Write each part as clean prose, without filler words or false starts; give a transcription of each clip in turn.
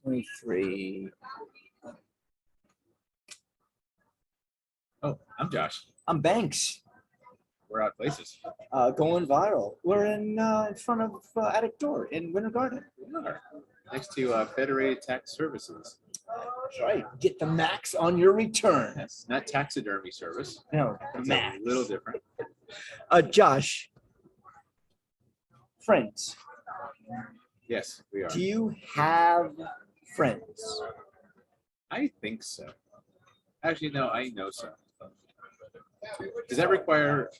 23. Oh, I'm Josh. I'm Banks. We're out places. Going viral. We're in front of Attic Door in Winter Garden. We are next to Federated Tax Services. That's right. Get the max on your return. Yes, not taxidermy service. No, It's max. a little different. Josh, friends. Yes, we are. Do you have friends? I think so. Actually, no, I know so. Does that require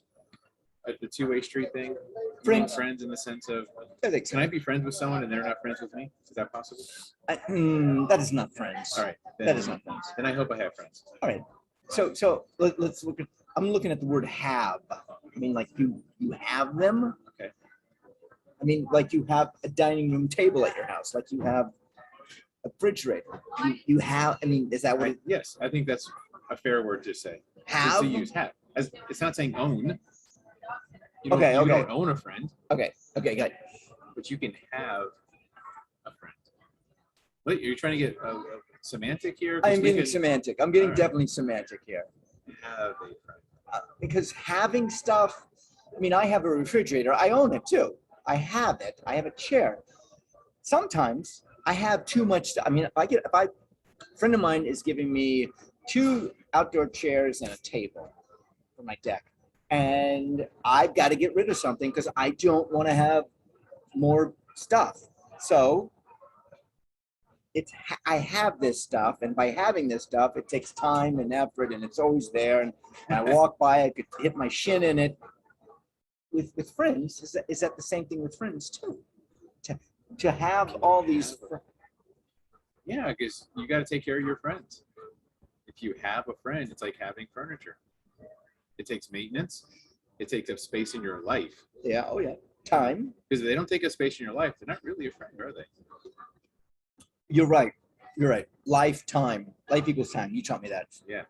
the two-way street thing? Friends. Friends in the sense of, I think so. can I be friends with someone and they're not friends with me? Is that possible? That is not friends. All right. That is not friends. Then I hope I have friends. All right. So let's look at. I'm looking at the word have. I mean, like you have them. Okay. I mean, like you have a dining room table at your house. Like you have a refrigerator. You have. I mean, is that what? Yes, I think that's a fair word to say. Have. Is to use have. As it's not saying own. You Okay. You don't own a friend. Okay. Got it. But you can have a friend. Wait, you're trying to get a semantic here? I'm getting semantic. I'm getting definitely semantic here. Have a friend. Because having stuff. I mean, I have a refrigerator. I own it too. I have it. I have a chair. Sometimes I have too much stuff. I mean, if a friend of mine is giving me 2 outdoor chairs and a table for my deck, and I've got to get rid of something because I don't want to have more stuff. So I have this stuff, and by having this stuff, it takes time and effort, and it's always there. And I walk by, I could hit my shin in it. With friends, is that the same thing with friends too? To have all these. Yeah, because you got to take care of your friends. If you have a friend, it's like having furniture. It takes maintenance. It takes up space in your life. Yeah. Oh yeah. Time. Because if they don't take up space in your life, they're not really a friend, are they? You're right. Lifetime. Life equals time. You taught me that. Yeah.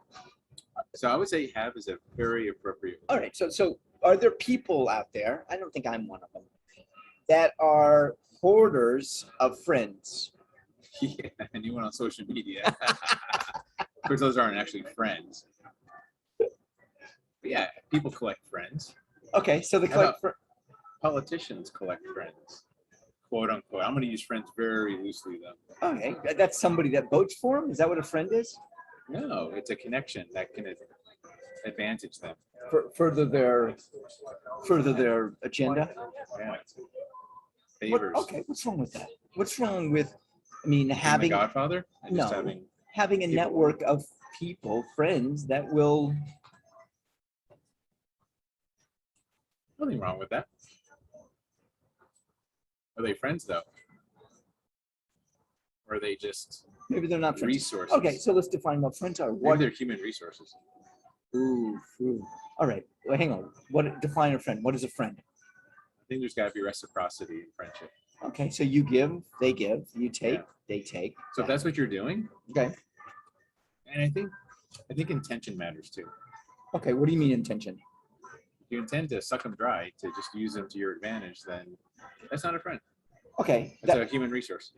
So I would say have is a very appropriate word. All right. So are there people out there? I don't think I'm one of them. That are hoarders of friends. Yeah, and you went on social media. Of course, those aren't actually friends. But yeah, people collect friends. Okay, so politicians collect friends, quote unquote. I'm going to use friends very loosely though. Okay, that's somebody that votes for them. Is that what a friend is? No, it's a connection that can advantage them. Further their agenda. Yeah. Favors. Okay, what's wrong with that? What's wrong with? I mean, having the Godfather. Having a network of people, friends that will. Nothing wrong with that. Are they friends though? Or are they just maybe they're not friends. Resources? Okay, so let's define what friends are. Maybe they're human resources. Ooh. All right. Well, hang on. Define a friend? What is a friend? I think there's got to be reciprocity in friendship. Okay, so you give, they give, you take, they take. So if that's what you're doing, okay. And I think intention matters too. Okay, what do you mean intention? If you intend to suck them dry, to just use them to your advantage, then that's not a friend. Okay. That's a human resource.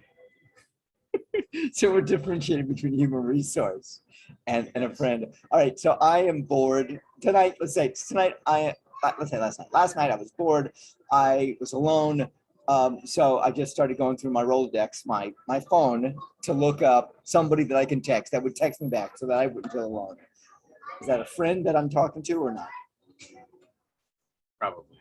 So we're differentiating between human resource and a friend. All right, so I am bored tonight. Let's say last night. Last night I was bored. I was alone. So I just started going through my Rolodex, my phone, to look up somebody that I can text that would text me back so that I wouldn't feel alone. Is that a friend that I'm talking to or not? Probably.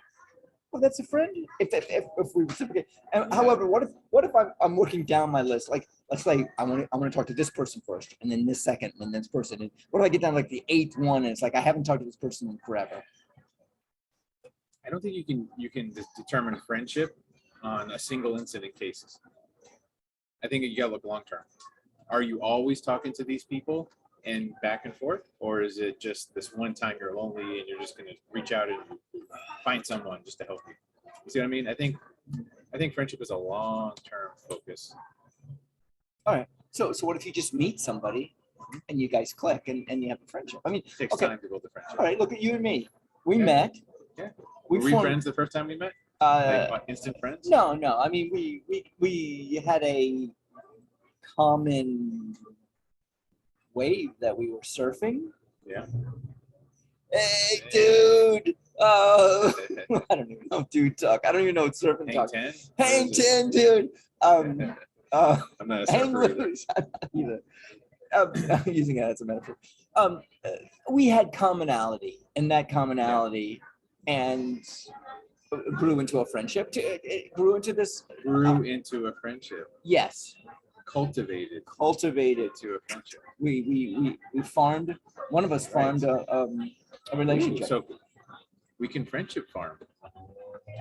Well, that's a friend. If we reciprocate. However, what if I'm working down my list? Like, let's say I want to talk to this person first, and then this second, and then this person. And what if I get down to like the 8th one, and it's like I haven't talked to this person in forever? I don't think you can determine friendship on a single incident cases. I think you gotta look long term. Are you always talking to these people and back and forth, or is it just this one time you're lonely and you're just gonna reach out and find someone just to help you? You see what I mean? I think friendship is a long term focus. All right. So what if you just meet somebody and you guys click and you have a friendship? I mean, It takes time to build the friendship. All right. Look at you and me. We met. Yeah. Were we friends the first time we met? Like instant friends? No. I mean, we had a common wave that we were surfing. Yeah. Hey, dude. Oh, I don't even know dude talk. I don't even know what surfing Hang talk. 10? Hang 10, dude. I'm not a Hang surfer either. loose. I'm not either. I'm using it as a metaphor. We had commonality, and that commonality, and grew into a friendship. It grew into this. Grew into a friendship. Yes, Cultivated cultivated. to a friendship. We farmed. One of us farmed a relationship. Ooh, so we can friendship farm.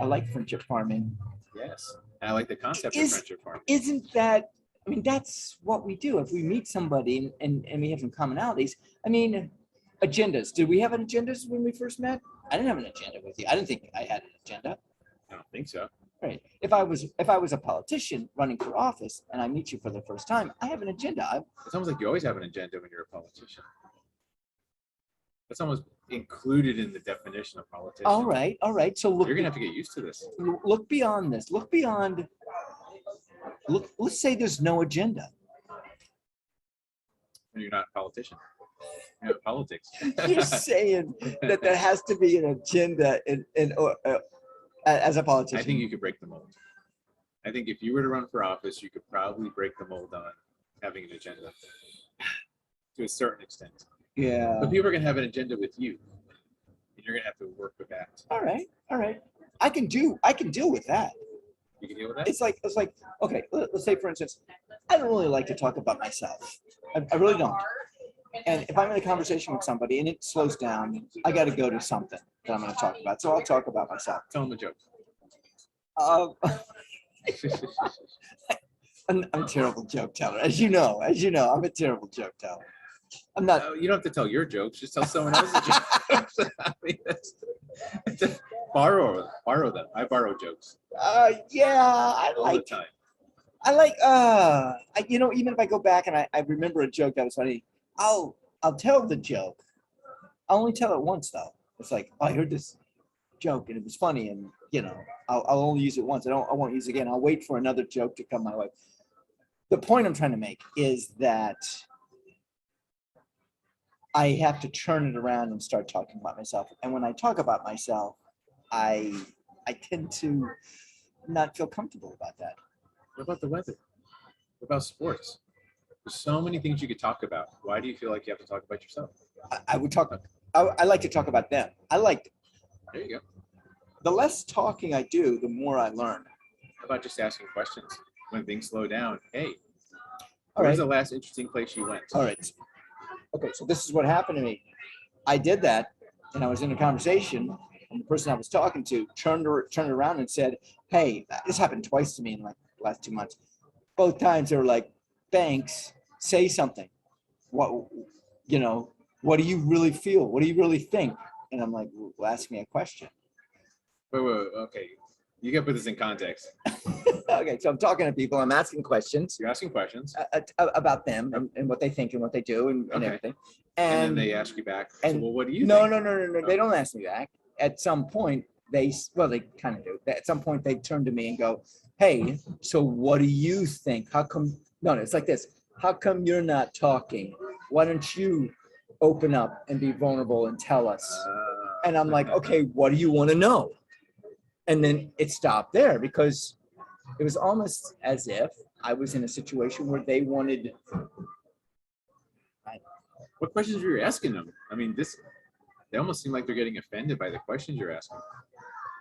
I like friendship farming. Yes. And I like the concept of Is- friendship farm. Isn't that? I mean, that's what we do. If we meet somebody and we have some commonalities. I mean, agendas. Did we have an agendas when we first met? I didn't have an agenda with you. I didn't think I had an agenda. I don't think so. Right. If I was a politician running for office and I meet you for the first time, I have an agenda. It's almost like you always have an agenda when you're a politician. That's almost included in the definition of politician. All right. So look. You're gonna have to get used to this. Look beyond this. Look beyond. Look. Let's say there's no agenda. When you're not a politician. You're not politics. You're saying that there has to be an agenda as a politician. I think you could break the mold. I think if you were to run for office, you could probably break the mold on having an agenda to a certain extent. Yeah. But people are going to have an agenda with you, and you're going to have to work with that. All right. I can deal with that. You can deal with that? It's like okay. Let's say for instance, I don't really like to talk about myself. I really don't. And if I'm in a conversation with somebody and it slows down, I got to go to something that I'm going to talk about. So I'll talk about myself. Tell them a joke. I'm a terrible joke teller, as you know. I'm a terrible joke teller. I'm not. No, you don't have to tell your jokes. Just tell someone else's jokes. I mean, borrow them. I borrow jokes Yeah, I all the time. even if I go back and I remember a joke that was funny, I'll tell the joke. I'll only tell it once though. It's like, oh, I heard this joke and it was funny, and I'll only use it once. I won't use it again. I'll wait for another joke to come my way. The point I'm trying to make is that I have to turn it around and start talking about myself. And when I talk about myself, I tend to not feel comfortable about that. What about the weather? What about sports? There's so many things you could talk about. Why do you feel like you have to talk about yourself? I would talk. I like to talk about them. There you go. The less talking I do, the more I learn. How about just asking questions when things slow down? Hey, All where's right. the last interesting place you went? All right. Okay, so this is what happened to me. I did that, and I was in a conversation, and the person I was talking to turned around and said, "Hey, this happened twice to me in like the last 2 months. Both times they were like, thanks, say something. What do you really feel? What do you really think?" And I'm like, well, ask me a question. Wait, okay. You gotta put this in context. Okay, so I'm talking to people. I'm asking questions You're asking questions, about them and what they think and what they do and Okay. everything. and then And they ask you back. So, and well, what do you no, think? no. They don't ask me back. At some point, they kind of do. At some point, they turn to me and go, "Hey, so what do you think? How come?" No, it's like this. How come you're not talking? Why don't you open up and be vulnerable and tell us? And I'm like, okay, what do you want to know? And then it stopped there because it was almost as if I was in a situation where they wanted. What questions were you asking them? I mean, they almost seem like they're getting offended by the questions you're asking.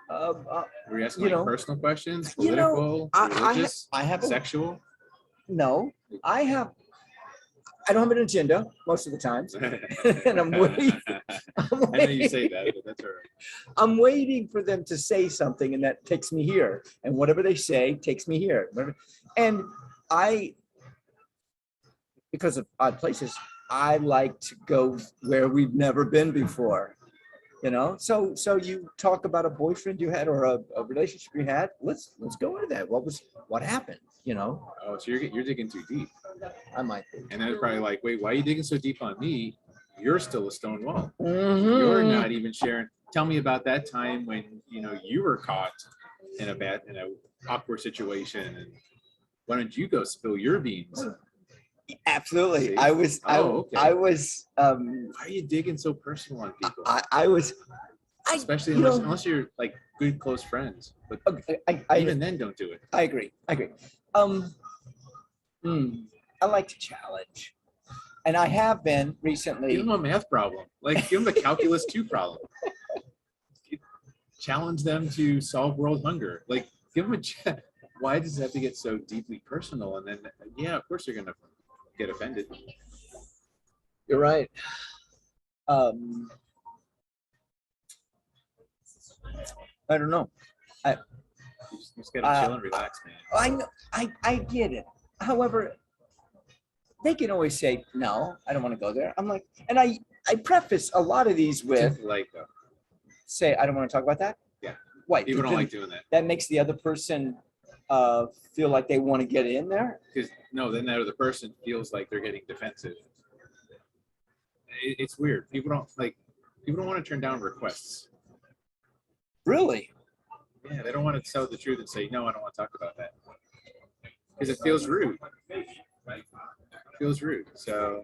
Were you asking like personal questions, political, religious, I have sexual? No, I don't have an agenda most of the times, and I'm waiting. I know you say that, but that's all right. I'm waiting for them to say something, and that takes me here. And whatever they say takes me here. And because of odd places, I like to go where we've never been before. So you talk about a boyfriend you had or a relationship you had. Let's go into that. What happened? Oh, so you're digging too deep. I might be. And they're probably like, wait, why are you digging so deep on me? You're still a stone wall. Mhm. You're not even sharing. Tell me about that time when you were caught in a awkward situation, and why don't you go spill your beans? Absolutely. See? I was, Oh, okay. I was, Why are you digging so personal on people? I was, Especially you know, unless you're like good close friends. But I even then, don't do it. I agree. I agree. Um, I like to challenge, and I have been Give recently. them a math problem. Like give them a calculus 2 problem. Challenge them to solve world hunger. Like give them why does it have to get so deeply personal? And then yeah, of course you're gonna get offended. You're right. Um, I don't know. You just gotta chill and relax, man. I know. I get it. However, they can always say no. I don't want to go there. I'm like, and I preface a lot of these with Like say I don't want to talk about that. Yeah. Why? people don't Then like doing that. that makes the other person feel like they want to get in there. Because no, then that other person feels like they're getting defensive. It's weird. People don't want to turn down requests. Really? Yeah, they don't want to tell the truth and say no. I don't want to talk about that because it feels rude. It feels rude. So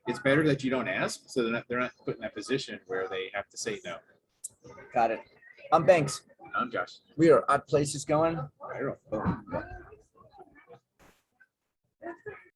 it's better that you don't ask, so they're not put in that position where they have to say no. Got it. I'm Banks. I'm Josh. We are Odd Places going. Viral.